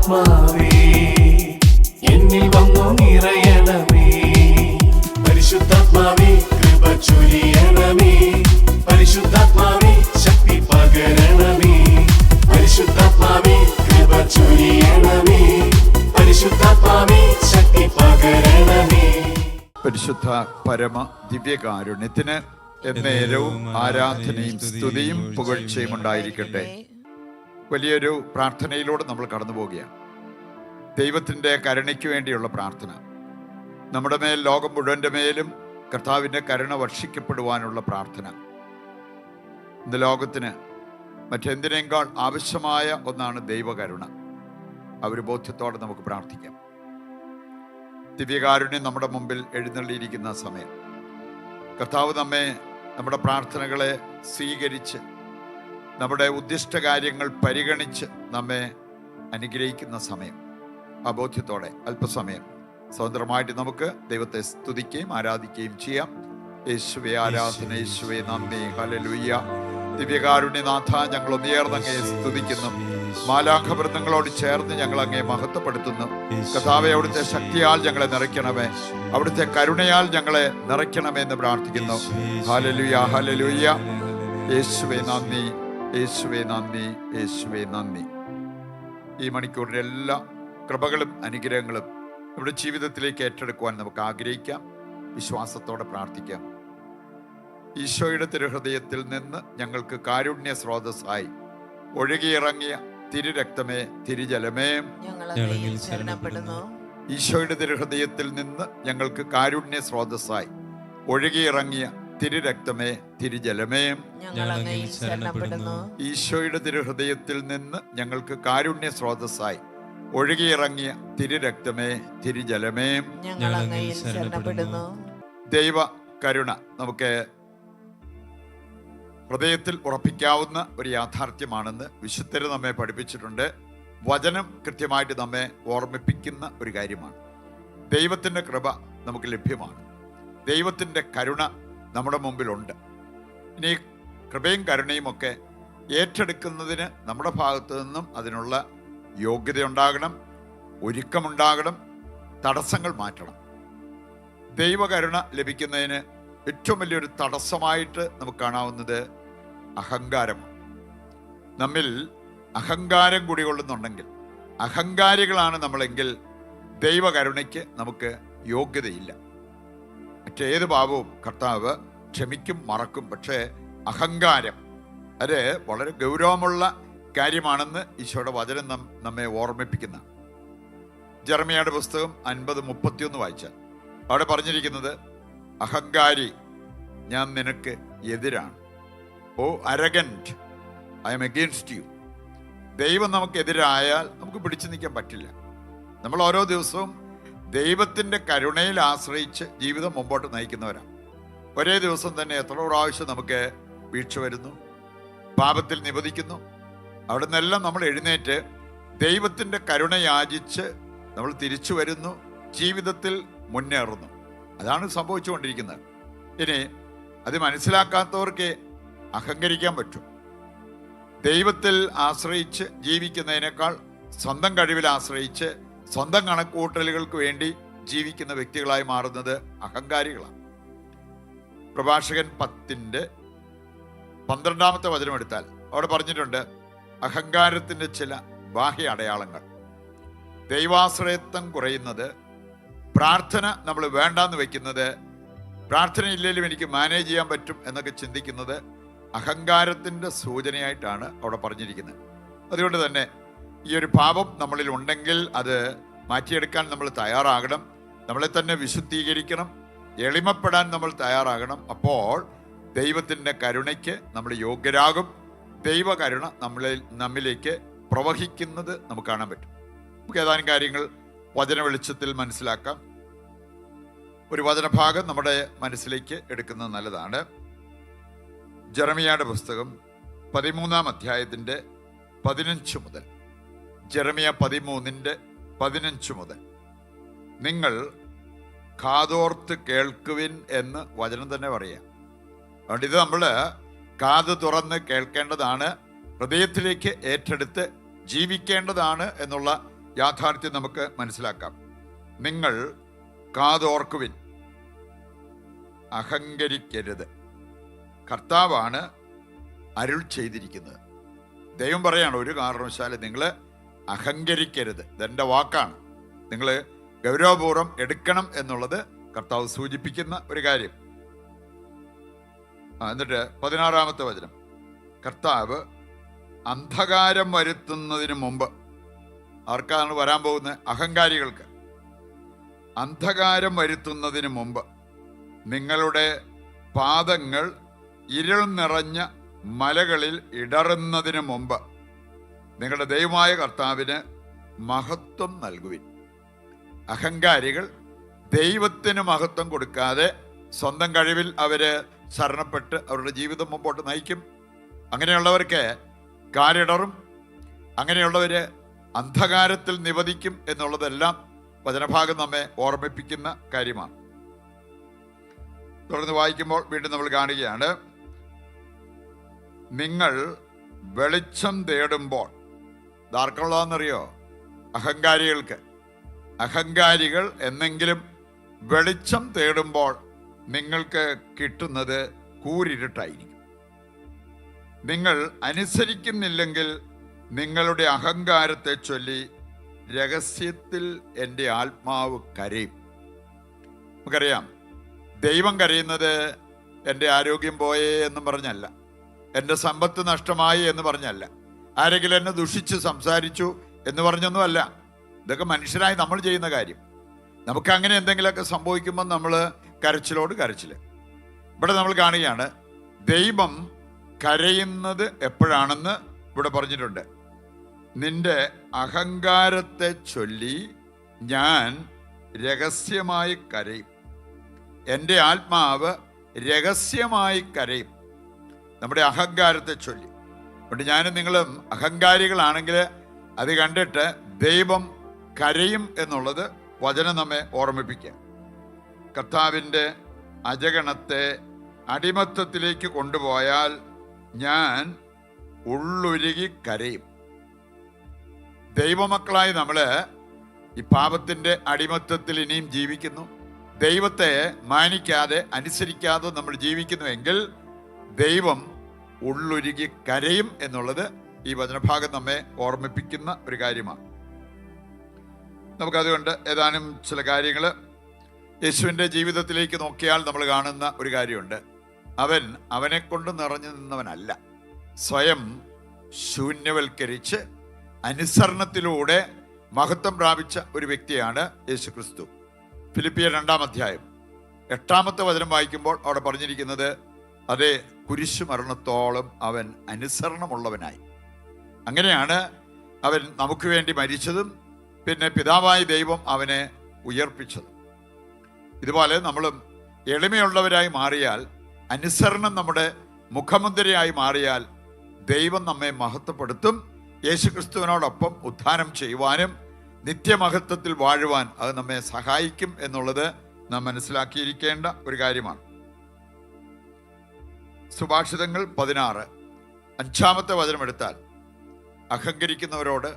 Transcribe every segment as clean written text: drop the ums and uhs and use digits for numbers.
പരിശുദ്ധാത്മാവേ എന്നിൽ വന്നു നിറയണമേ. പരിശുദ്ധാത്മാവേ കൃപ ചൊരിയണമേ. പരിശുദ്ധാത്മാവേ ശക്തി പകരണമേ. പരിശുദ്ധാത്മാവേ കൃപ ചൊരിയണമേ. പരിശുദ്ധാത്മാവേ ശക്തി പകരണമേ. പരിശുദ്ധ പരമ ദിവ്യകാരുണ്യത്തിന് എന്നേരവും ആരാധനയും സ്തുതിയും പുകഴ്ചയും ഉണ്ടായിരിക്കട്ടെ. വലിയൊരു പ്രാർത്ഥനയിലൂടെ നമ്മൾ കടന്നു പോവുകയാണ്. ദൈവത്തിൻ്റെ കരുണയ്ക്ക് വേണ്ടിയുള്ള പ്രാർത്ഥന. നമ്മുടെ മേൽ, ലോകം മുഴുവൻ്റെ മേലും കർത്താവിൻ്റെ കരുണ വർഷിക്കപ്പെടുവാനുള്ള പ്രാർത്ഥന. ഇന്ന് ലോകത്തിന് മറ്റെന്തിനേക്കാൾ ആവശ്യമായ ഒന്നാണ് ദൈവകരുണ. ആ ഒരു ബോധ്യത്തോടെ നമുക്ക് പ്രാർത്ഥിക്കാം. ദിവ്യകാരുണ്യം നമ്മുടെ മുമ്പിൽ എഴുന്നള്ളിയിരിക്കുന്ന സമയം, കർത്താവ് നമ്മുടെ പ്രാർത്ഥനകളെ സ്വീകരിച്ച് നമ്മുടെ ഉദ്ദിഷ്ട കാര്യങ്ങൾ പരിഗണിച്ച് നമ്മെ അനുഗ്രഹിക്കുന്ന സമയം. ആ ബോധ്യത്തോടെ അല്പസമയം സ്വതന്ത്രമായിട്ട് നമുക്ക് ദൈവത്തെ സ്തുതിക്കുകയും ആരാധിക്കുകയും ചെയ്യാം. യേശുവേ ആരാധന, യേശുവേ നന്ദി, ഹല്ലേലൂയ. ദിവ്യകാരുണ്യനാഥ, ഞങ്ങൾ ഒന്നുചേർന്നങ്ങയെ സ്തുതിക്കുന്നു. മാലാഖവൃന്ദങ്ങളോട് ചേർന്ന് ഞങ്ങൾ അങ്ങയെ മഹത്വപ്പെടുത്തുന്നു. കർത്താവേ, അവിടുത്തെ ശക്തിയാൽ ഞങ്ങളെ നിറയ്ക്കണമേ, അവിടുത്തെ കരുണയാൽ ഞങ്ങളെ നിറയ്ക്കണമേ എന്ന് പ്രാർത്ഥിക്കുന്നു. Hallelujah, hallelujah. യേശുവേ നന്ദി, യേശുവേ നന്ദി, യേശുവേ നന്ദി. ഈ മണിക്കൂറിൻ്റെ എല്ലാ കൃപകളും അനുഗ്രഹങ്ങളും നമ്മുടെ ജീവിതത്തിലേക്ക് ഏറ്റെടുക്കുവാൻ നമുക്ക് ആഗ്രഹിക്കാം. വിശ്വാസത്തോടെ പ്രാർത്ഥിക്കാം. ഈശോയുടെ തിരുഹൃദയത്തിൽ നിന്ന് ഞങ്ങൾക്ക് കാരുണ്യ സ്രോതസ്സായി ഒഴുകിയിറങ്ങിയ തിരുരക്തമേ, തിരുജലമേ, ഈശോയുടെ തിരുഹൃദയത്തിൽ നിന്ന് ഞങ്ങൾക്ക് കാരുണ്യ സ്രോതസ്സായി ഒഴുകിയിറങ്ങിയ തിരുരക്തമേ, തിരുജലമേ, ഈശോയുടെ തിരുഹൃദയത്തിൽ നിന്ന് ഞങ്ങൾക്ക് കാരുണ്യ സ്രോതസ്സായി ഒഴുകിയിറങ്ങിയ തിരുരക്തമേ, തിരുജലമേ. ദൈവ കരുണ നമുക്ക് ഹൃദയത്തിൽ ഉറപ്പിക്കാവുന്ന ഒരു യാഥാർത്ഥ്യമാണെന്ന് വിശുദ്ധര് നമ്മെ പഠിപ്പിച്ചിട്ടുണ്ട്. വചനം കൃത്യമായിട്ട് നമ്മെ ഓർമ്മിപ്പിക്കുന്ന ഒരു കാര്യമാണ്. ദൈവത്തിൻ്റെ കൃപ നമുക്ക് ലഭ്യമാണ്. ദൈവത്തിൻ്റെ കരുണ നമ്മുടെ മുമ്പിലുണ്ട്. ഇനി കൃപയും കരുണയും ഒക്കെ ഏറ്റെടുക്കുന്നതിന് നമ്മുടെ ഭാഗത്തു നിന്നും അതിനുള്ള യോഗ്യതയുണ്ടാകണം, ഒരുക്കമുണ്ടാകണം, തടസ്സങ്ങൾ മാറ്റണം. ദൈവകരുണ ലഭിക്കുന്നതിന് ഏറ്റവും വലിയൊരു തടസ്സമായിട്ട് നമുക്ക് കാണാവുന്നത് അഹങ്കാരമാണ്. നമ്മിൽ അഹങ്കാരം കുടികൊള്ളുന്നുണ്ടെങ്കിൽ, അഹങ്കാരികളാണ് നമ്മളെങ്കിൽ ദൈവകരുണയ്ക്ക് നമുക്ക് യോഗ്യതയില്ല. മറ്റേത് പാപവും കർത്താവ് ക്ഷമിക്കും, മറക്കും. പക്ഷേ അഹങ്കാരം അത് വളരെ ഗൗരവമുള്ള കാര്യമാണെന്ന് ഈശോയുടെ വചനം നമ്മെ ഓർമ്മിപ്പിക്കുന്ന. ജെറമ്യായുടെ പുസ്തകം 50:31 വായിച്ചാൽ അവിടെ പറഞ്ഞിരിക്കുന്നത്, അഹങ്കാരി, ഞാൻ നിനക്ക് എതിരാണ്. ഓ അരഗന്റ്, ഐ എം അഗെയിൻസ്റ്റ് യു. ദൈവം നമുക്കെതിരായാൽ നമുക്ക് പിടിച്ചു നിൽക്കാൻ പറ്റില്ല. നമ്മൾ ഓരോ ദിവസവും ദൈവത്തിൻ്റെ കരുണയിൽ ആശ്രയിച്ച് ജീവിതം മുമ്പോട്ട് നയിക്കുന്നവരാണ്. ഒരേ ദിവസം തന്നെ എത്ര പ്രാവശ്യം നമുക്ക് വീഴ്ച വരുന്നു, പാപത്തിൽ നിബന്ധിക്കുന്നു. അവിടെ നിന്നെല്ലാം നമ്മൾ എഴുന്നേറ്റ് ദൈവത്തിൻ്റെ കരുണ യാചിച്ച് നമ്മൾ തിരിച്ചു വരുന്നു, ജീവിതത്തിൽ മുന്നേറുന്നു. അതാണ് സംഭവിച്ചുകൊണ്ടിരിക്കുന്നത്. ഇനി അത് മനസ്സിലാക്കാത്തവർക്ക് അഹങ്കരിക്കാൻ പറ്റും. ദൈവത്തിൽ ആശ്രയിച്ച് ജീവിക്കുന്നതിനേക്കാൾ സ്വന്തം കഴിവിൽ ആശ്രയിച്ച് സ്വന്തം കണക്കുകൂട്ടലുകൾക്ക് വേണ്ടി ജീവിക്കുന്ന വ്യക്തികളായി മാറുന്നത് അഹങ്കാരികളാണ്. പ്രഭാഷകൻ 10:12 വചനം എടുത്താൽ അവിടെ പറഞ്ഞിട്ടുണ്ട്, അഹങ്കാരത്തിൻ്റെ ചില ബാഹ്യ അടയാളങ്ങൾ. ദൈവാശ്രയത്വം കുറയുന്നത്, പ്രാർത്ഥന നമ്മൾ വേണ്ടാന്ന് വെക്കുന്നത്, പ്രാർത്ഥന ഇല്ലെങ്കിലും എനിക്ക് മാനേജ് ചെയ്യാൻ പറ്റും എന്നൊക്കെ ചിന്തിക്കുന്നത് അഹങ്കാരത്തിൻ്റെ സൂചനയായിട്ടാണ് അവിടെ പറഞ്ഞിരിക്കുന്നത്. അതുകൊണ്ട് തന്നെ ഈ ഒരു പാപം നമ്മളിൽ ഉണ്ടെങ്കിൽ അത് മാറ്റിയെടുക്കാൻ നമ്മൾ തയ്യാറാകണം. നമ്മളെ തന്നെ വിശുദ്ധീകരിക്കണം, എളിമപ്പെടാൻ നമ്മൾ തയ്യാറാകണം. അപ്പോൾ ദൈവത്തിൻ്റെ കരുണയ്ക്ക് നമ്മൾ യോഗ്യരാകും. ദൈവകരുണ നമ്മിലേക്ക് പ്രവഹിക്കുന്നത് നമുക്ക് കാണാൻ പറ്റും. നമുക്ക് ഏതാനും കാര്യങ്ങൾ വചന വെളിച്ചത്തിൽ മനസ്സിലാക്കാം. ഒരു വചനഭാഗം നമ്മുടെ മനസ്സിലേക്ക് എടുക്കുന്നത് നല്ലതാണ്. ജെറമ്യായുടെ പുസ്തകം 13-ാം അധ്യായത്തിൻ്റെ 15 മുതൽ, ജെറമ്യ 13:15 മുതൽ, നിങ്ങൾ കാതോർത്ത് കേൾക്കുവിൻ എന്ന് വചനം തന്നെ പറയാം. അതുകൊണ്ട് ഇത് നമ്മൾ കാത് തുറന്ന് കേൾക്കേണ്ടതാണ്, ഹൃദയത്തിലേക്ക് ഏറ്റെടുത്ത് ജീവിക്കേണ്ടതാണ് എന്നുള്ള യാഥാർത്ഥ്യം നമുക്ക് മനസ്സിലാക്കാം. നിങ്ങൾ കാതോർക്കുവിൻ, അഹങ്കരിക്കരുത്. കർത്താവാണ് അരുൾ ചെയ്തിരിക്കുന്നത്. ദൈവം പറയാണ്, ഒരു കാരണവശാലും നിങ്ങൾ അഹങ്കരിക്കരുത്. ഇതെൻ്റെ വാക്കാണ്, നിങ്ങൾ ഗൗരവപൂർവ്വം എടുക്കണം എന്നുള്ളത് കർത്താവ് സൂചിപ്പിക്കുന്ന ഒരു കാര്യം. എന്നിട്ട് 16-ാമത്തെ വചനം, കർത്താവ് അന്ധകാരം വരുത്തുന്നതിന് മുമ്പ്, ആർക്കാണ് വരാൻ പോകുന്നത്? അഹങ്കാരികൾക്ക്. അന്ധകാരം വരുത്തുന്നതിന് മുമ്പ് നിങ്ങളുടെ പാദങ്ങൾ ഇരുൾ നിറഞ്ഞ മലകളിൽ ഇടറുന്നതിന് മുമ്പ് നിങ്ങളുടെ ദൈവമായ കർത്താവിന് മഹത്വം നൽകുവിൻ. അഹങ്കാരികൾ ദൈവത്തിന് മഹത്വം കൊടുക്കാതെ സ്വന്തം കഴിവിൽ അവര് ശരണപ്പെട്ട് അവരുടെ ജീവിതം മുമ്പോട്ട് നയിക്കും. അങ്ങനെയുള്ളവർക്ക് കാലിടറും, അങ്ങനെയുള്ളവര് അന്ധകാരത്തിൽ നിവദിക്കും എന്നുള്ളതെല്ലാം വചനഭാഗം നമ്മെ ഓർമ്മിപ്പിക്കുന്ന കാര്യമാണ്. തുടർന്ന് വായിക്കുമ്പോൾ വീണ്ടും നമ്മൾ കാണുകയാണ്, നിങ്ങൾ വെളിച്ചം തേടുമ്പോൾ, ഇതാർക്കുള്ളതെന്നറിയോ? അഹങ്കാരികൾക്ക്. അഹങ്കാരികൾ എന്നെങ്കിലും വെളിച്ചം തേടുമ്പോൾ നിങ്ങൾക്ക് കിട്ടുന്നത് കൂരിരുട്ടായിരിക്കും. നിങ്ങൾ അനുസരിക്കുന്നില്ലെങ്കിൽ നിങ്ങളുടെ അഹങ്കാരത്തെ ചൊല്ലി രഹസ്യത്തിൽ എൻ്റെ ആത്മാവ് കരയും. നമുക്കറിയാം, ദൈവം കരയുന്നത് എൻ്റെ ആരോഗ്യം പോയേ എന്ന് പറഞ്ഞല്ല, എൻ്റെ സമ്പത്ത് നഷ്ടമായി എന്ന് പറഞ്ഞല്ല, ആരെങ്കിലും എന്നെ ദുഷിച്ച് സംസാരിച്ചു എന്ന് പറഞ്ഞൊന്നുമല്ല. ഇതൊക്കെ മനുഷ്യരായി നമ്മൾ ചെയ്യുന്ന കാര്യം. നമുക്ക് അങ്ങനെ എന്തെങ്കിലുമൊക്കെ സംഭവിക്കുമ്പോൾ നമ്മൾ കരച്ചിലോട് കരച്ചിൽ. ഇവിടെ നമ്മൾ കാണുകയാണ്, ദൈവം കരയുന്നത് എപ്പോഴാണെന്ന് ഇവിടെ പറഞ്ഞിട്ടുണ്ട്. നിന്റെ അഹങ്കാരത്തെ ചൊല്ലി ഞാൻ രഹസ്യമായി കരയും, എൻ്റെ ആത്മാവ് രഹസ്യമായി കരയും. നമ്മുടെ അഹങ്കാരത്തെ ചൊല്ലി. അതുകൊണ്ട് ഞാനും നിങ്ങളും അഹങ്കാരികളാണെങ്കിൽ അത് കണ്ടിട്ട് ദൈവം കരയും എന്നുള്ളത് വചനം നമ്മെ ഓർമ്മിപ്പിക്കുക. കർത്താവിൻ്റെ അജഗണത്തെ അടിമത്തത്തിലേക്ക് കൊണ്ടുപോയാൽ ഞാൻ ഉള്ളുരുകി കരയും. ദൈവമക്കളായി നമ്മൾ ഈ പാപത്തിൻ്റെ അടിമത്തത്തിൽ ഇനിയും ജീവിക്കുന്നു. ദൈവത്തെ മാനിക്കാതെ അനുസരിക്കാതെ നമ്മൾ ജീവിക്കുന്നുവെങ്കിൽ ദൈവം ഉള്ളുരുകി കരയും എന്നുള്ളത് ഈ വചനഭാഗം നമ്മെ ഓർമ്മിപ്പിക്കുന്ന ഒരു കാര്യമാണ്. നമുക്കതുകൊണ്ട് ഏതാനും ചില കാര്യങ്ങൾ യേശുവിൻ്റെ ജീവിതത്തിലേക്ക് നോക്കിയാൽ നമ്മൾ കാണുന്ന ഒരു കാര്യമുണ്ട്. അവൻ അവനെ കൊണ്ട് നിറഞ്ഞു നിന്നവനല്ല, സ്വയം ശൂന്യവൽക്കരിച്ച് അനുസരണത്തിലൂടെ മഹത്വം പ്രാപിച്ച ഒരു വ്യക്തിയാണ് യേശു ക്രിസ്തു. ഫിലിപ്പിയർ 2-ാം അധ്യായം 8-ാമത്തെ വചനം വായിക്കുമ്പോൾ അവിടെ പറഞ്ഞിരിക്കുന്നത്, അതേ കുരിശു മരണത്തോളം അവൻ അനുസരണമുള്ളവനായി. അങ്ങനെയാണ് അവൻ നമുക്ക് വേണ്ടി മരിച്ചതും പിന്നെ പിതാവായ ദൈവം അവനെ ഉയർപ്പിച്ചതും. ഇതുപോലെ നമ്മളും എളിമയുള്ളവരായി മാറിയാൽ, അനുസരണം നമ്മുടെ മുഖമുദ്രയായി മാറിയാൽ ദൈവം നമ്മെ മഹത്വപ്പെടുത്തും. യേശുക്രിസ്തുവിനോടൊപ്പം ഉദ്ധാനം ചെയ്യുവാനും നിത്യമഹത്വത്തിൽ വാഴുവാൻ അത് നമ്മെ സഹായിക്കും എന്നുള്ളത് നാം മനസ്സിലാക്കിയിരിക്കേണ്ട ഒരു കാര്യമാണ്. സുഭാഷിതങ്ങൾ 16 5-ാമത്തെ വചനം എടുത്താൽ, അഹങ്കരിക്കുന്നവരോട്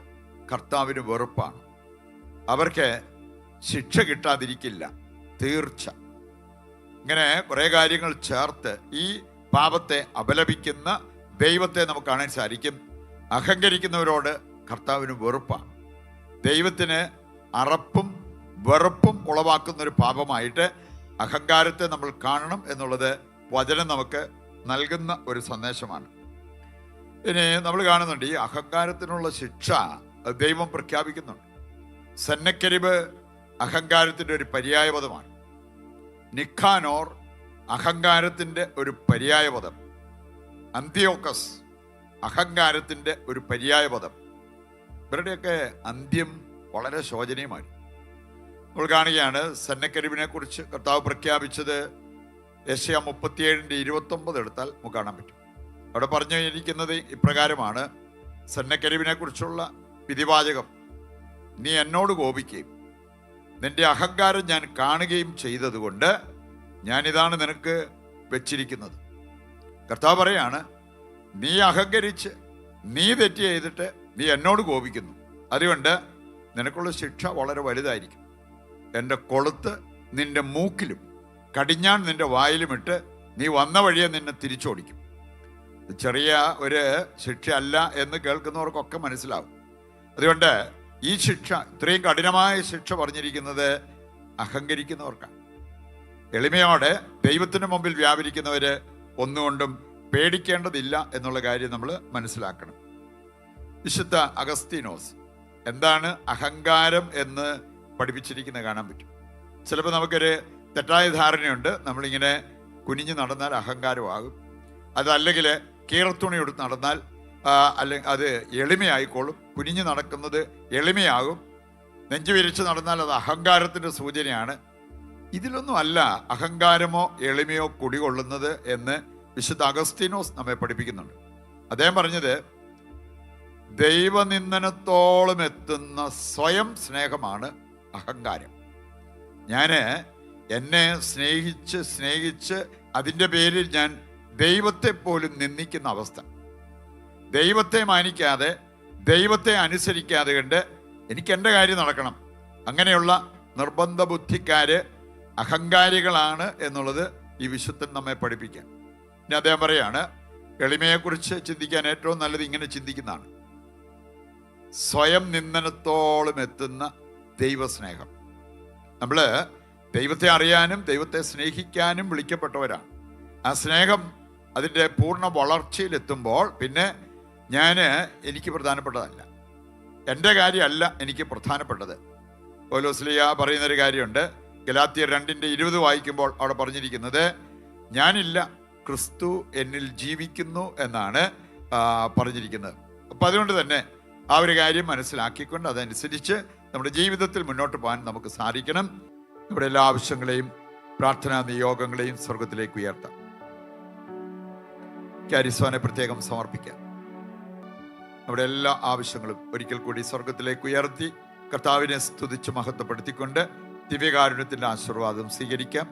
കർത്താവിന് വെറുപ്പാണ്, അവർക്ക് ശിക്ഷ കിട്ടാതിരിക്കില്ല തീർച്ച. ഇങ്ങനെ കുറെ കാര്യങ്ങൾ ചേർത്ത് ഈ പാപത്തെ അപലപിക്കുന്ന ദൈവത്തെ നമുക്ക് കാണാൻ സാധിക്കും. അഹങ്കരിക്കുന്നവരോട് കർത്താവിന് വെറുപ്പാണ്. ദൈവത്തിന് അറപ്പും വെറുപ്പും ഉളവാക്കുന്ന ഒരു പാപമായിട്ട് അഹങ്കാരത്തെ നമ്മൾ കാണണം എന്നുള്ളത് വചനം നമുക്ക് നൽകുന്ന ഒരു സന്ദേശമാണ്. ഇനി നമ്മൾ കാണുന്നുണ്ട്, ഈ അഹങ്കാരത്തിനുള്ള ശിക്ഷ ദൈവം പ്രഖ്യാപിക്കുന്നുണ്ട്. സെന്നക്കെരിബ് അഹങ്കാരത്തിൻ്റെ ഒരു പര്യായപദമാണ്. നിക്കാനോർ അഹങ്കാരത്തിൻ്റെ ഒരു പര്യായപദം. അന്ത്യോക്കസ് അഹങ്കാരത്തിൻ്റെ ഒരു പര്യായപദം. ഇവരുടെയൊക്കെ അന്ത്യം വളരെ ശോചനീയമായി. നമ്മൾ കാണുകയാണ്, സെന്നക്കെരിബിനെ കുറിച്ച് കർത്താവ് പ്രഖ്യാപിച്ചത് യെശയ്യാ 37:29 എടുത്താൽ നമുക്ക് കാണാൻ പറ്റും. അവിടെ പറഞ്ഞിരിക്കുന്നത് ഇപ്രകാരമാണ്, സെന്നക്കെരിബിനെ കുറിച്ചുള്ള വിധിവാചകം: നീ എന്നോട് കോപിക്കുകയും നിന്റെ അഹങ്കാരം ഞാൻ കാണുകയും ചെയ്തതുകൊണ്ട് ഞാനിതാണ് നിനക്ക് വെച്ചിരിക്കുന്നത്. കർത്താവ് പറയാണ്, നീ അഹങ്കരിച്ച് നീ തെറ്റ് ചെയ്തിട്ട് നീ എന്നോട് കോപിക്കുന്നു, അതുകൊണ്ട് നിനക്കുള്ള ശിക്ഷ വളരെ വലുതായിരിക്കും. എൻ്റെ കൊളുത്ത് നിന്റെ മൂക്കിലും കടിഞ്ഞാൺ നിന്റെ വായിലുമിട്ട് നീ വന്ന വഴിയെ നിന്നെ തിരിച്ചോടിക്കും. ചെറിയ ഒരു ശിക്ഷയല്ല എന്ന് കേൾക്കുന്നവർക്കൊക്കെ മനസ്സിലാവും. അതുകൊണ്ട് ഈ ശിക്ഷ, ഇത്രയും കഠിനമായ ശിക്ഷ പറഞ്ഞിരിക്കുന്നത് അഹങ്കരിക്കുന്നവർക്കാണ്. എളിമയോടെ ദൈവത്തിന് മുമ്പിൽ വ്യാപരിക്കുന്നവര് ഒന്നുകൊണ്ടും പേടിക്കേണ്ടതില്ല എന്നുള്ള കാര്യം നമ്മൾ മനസ്സിലാക്കണം. വിശുദ്ധ അഗസ്തീനോസ് എന്താണ് അഹങ്കാരം എന്ന് പഠിപ്പിച്ചിരിക്കുന്നത് കാണാൻ പറ്റും. ചിലപ്പോൾ നമുക്കൊരു തെറ്റായ ധാരണയുണ്ട്, നമ്മളിങ്ങനെ കുനിഞ്ഞു നടന്നാൽ അഹങ്കാരമാകും, അതല്ലെങ്കിൽ കീറത്തുണി എടുത്ത് നടന്നാൽ അല്ലെങ്കിൽ അത് എളിമയായിക്കോളും. കുനിഞ്ഞു നടക്കുന്നത് എളിമയാകും, നെഞ്ചു വിരിച്ച് നടന്നാൽ അത് അഹങ്കാരത്തിൻ്റെ സൂചനയാണ്. ഇതിലൊന്നും അല്ല അഹങ്കാരമോ എളിമയോ കുടികൊള്ളുന്നത് എന്ന് വിശുദ്ധ അഗസ്തീനോസ് നമ്മെ പഠിപ്പിക്കുന്നുണ്ട്. അദ്ദേഹം പറഞ്ഞത്, ദൈവനിന്ദനത്തോളം എത്തുന്ന സ്വയം സ്നേഹമാണ് അഹങ്കാരം. ഞാൻ എന്നെ സ്നേഹിച്ച് അതിൻ്റെ പേരിൽ ഞാൻ ദൈവത്തെ പോലും നിന്ദിക്കുന്ന അവസ്ഥ, ദൈവത്തെ മാനിക്കാതെ ദൈവത്തെ അനുസരിക്കാതെ കണ്ട് എനിക്ക് എൻ്റെ കാര്യം നടക്കണം, അങ്ങനെയുള്ള നിർബന്ധ ബുദ്ധിക്കാര് അഹങ്കാരികളാണ് എന്നുള്ളത് ഈ വിശുദ്ധൻ നമ്മെ പഠിപ്പിക്കാൻ. ഇനി അദ്ദേഹം പറയാണ്, എളിമയെക്കുറിച്ച് ചിന്തിക്കാൻ ഏറ്റവും നല്ലത് ഇങ്ങനെ ചിന്തിക്കുന്നതാണ്: സ്വയം നിന്ദനത്തോളം എത്തുന്ന ദൈവസ്നേഹം. നമ്മൾ ദൈവത്തെ അറിയാനും ദൈവത്തെ സ്നേഹിക്കാനും വിളിക്കപ്പെട്ടവരാണ്. ആ സ്നേഹം അതിൻ്റെ പൂർണ്ണ വളർച്ചയിലെത്തുമ്പോൾ പിന്നെ എനിക്ക് പ്രധാനപ്പെട്ടതല്ല, എൻ്റെ കാര്യമല്ല എനിക്ക് പ്രധാനപ്പെട്ടത്. പൗലോസ്ലീഹ പറയുന്നൊരു കാര്യമുണ്ട്, ഗലാത്യർ 2:20 വായിക്കുമ്പോൾ അവിടെ പറഞ്ഞിരിക്കുന്നത്, ഞാനില്ല, ക്രിസ്തു എന്നിൽ ജീവിക്കുന്നു എന്നാണ് പറഞ്ഞിരിക്കുന്നത്. അപ്പം അതുകൊണ്ട് തന്നെ ആ ഒരു കാര്യം മനസ്സിലാക്കിക്കൊണ്ട് അതനുസരിച്ച് നമ്മുടെ ജീവിതത്തിൽ മുന്നോട്ട് പോകാൻ നമുക്ക് സാധിക്കണം. നമ്മുടെ എല്ലാ ആവശ്യങ്ങളെയും പ്രാർത്ഥനാ നിയോഗങ്ങളെയും സ്വർഗത്തിലേക്ക് ഉയർത്താം. ക്യാരിസ്വാനെ പ്രത്യേകം സമർപ്പിക്കാം. നമ്മുടെ എല്ലാ ആവശ്യങ്ങളും ഒരിക്കൽ കൂടി സ്വർഗത്തിലേക്ക് ഉയർത്തി കർത്താവിനെ സ്തുതിച്ച് മഹത്വപ്പെടുത്തിക്കൊണ്ട് ദിവ്യകാരുണ്യത്തിന്റെ ആശീർവാദം സ്വീകരിക്കാം.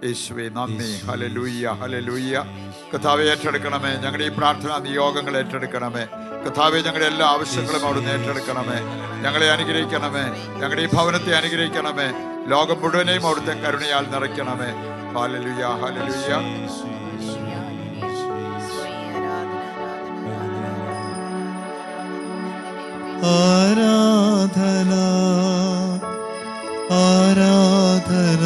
യേശുവേ നന്ദി, ഹല്ലേലൂയ ഹല്ലേലൂയ. കർത്താവെ ഏറ്റെടുക്കണമേ, ഞങ്ങളുടെ ഈ പ്രാർത്ഥനാ നിയോഗങ്ങൾ ഏറ്റെടുക്കണമേ. കർത്താവെ ഞങ്ങളുടെ എല്ലാ ആവശ്യങ്ങളും അവിടുന്ന് ഏറ്റെടുക്കണമേ. ഞങ്ങളെ അനുഗ്രഹിക്കണമേ, ഞങ്ങളുടെ ഈ ഭവനത്തെ അനുഗ്രഹിക്കണമേ. ലോകം മുഴുവനെയും അവിടുത്തെ കരുണയാൽ നിറയ്ക്കണമേ. Hallelujah hallelujah. ആരാധന ആരാധന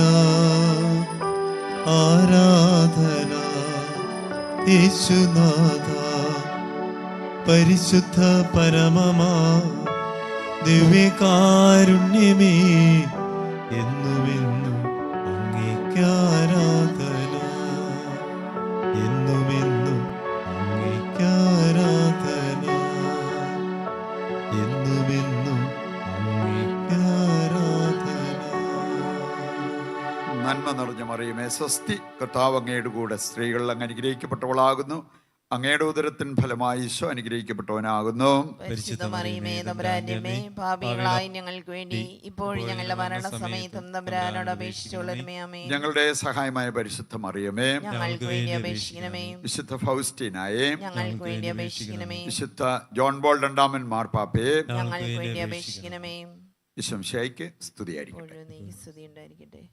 ആരാധന യേശുനാഥ, പരിശുദ്ധ പരമമാ ദിവ്യകാരുണ്യമേ, എന്നുമെന്നും അങ്ങേക്കാരാധന, എന്നുമെന്നും അങ്ങേക്കാരാധന, എന്നുമെന്നും അങ്ങേക്കാരാധന. നന്മ നിറഞ്ഞ മറിയമേ സ്വസ്തി, കർത്താവ് അങ്ങയുടെ കൂടെ സ്ത്രീകൾ അങ്ങ് അനുഗ്രഹിക്കപ്പെട്ടവളാകുന്നു. അങ്ങയുടെ ഉദരത്തിൻ ഫലമായി ഈശോ അനുഗ്രഹിക്കപ്പെട്ടവനാകുന്നു. പരിശുദ്ധ മറിയമേ തമ്പുരാന്റെ അമ്മേ, പാപികളായ ഞങ്ങൾക്ക് വേണ്ടി ഇപ്പോഴും ഞങ്ങളുടെ മരണസമയത്തും തമ്പുരാനോട് അപേക്ഷിച്ചുകൊള്ളണമേ. ആമേൻ. ഞങ്ങളുടെ സഹായമായ പരിശുദ്ധ മറിയമേ, ഞങ്ങൾക്ക് വേണ്ടി അപേക്ഷിക്കണമേ. വിശുദ്ധ ഫൗസ്റ്റീനായെ, ഞങ്ങൾക്ക് വേണ്ടി അപേക്ഷിക്കണമേ. വിശുദ്ധ ജോൺ ബോൾ രണ്ടാമൻ മാർപ്പാപ്പയെ, ഞങ്ങൾക്ക് വേണ്ടി അപേക്ഷിക്കണമേ. ഈശോ മിശിഹായ്ക്ക് സ്തുതിയായിരിക്കട്ടെ. സ്തുതി ഉണ്ടായിരിക്കട്ടെ.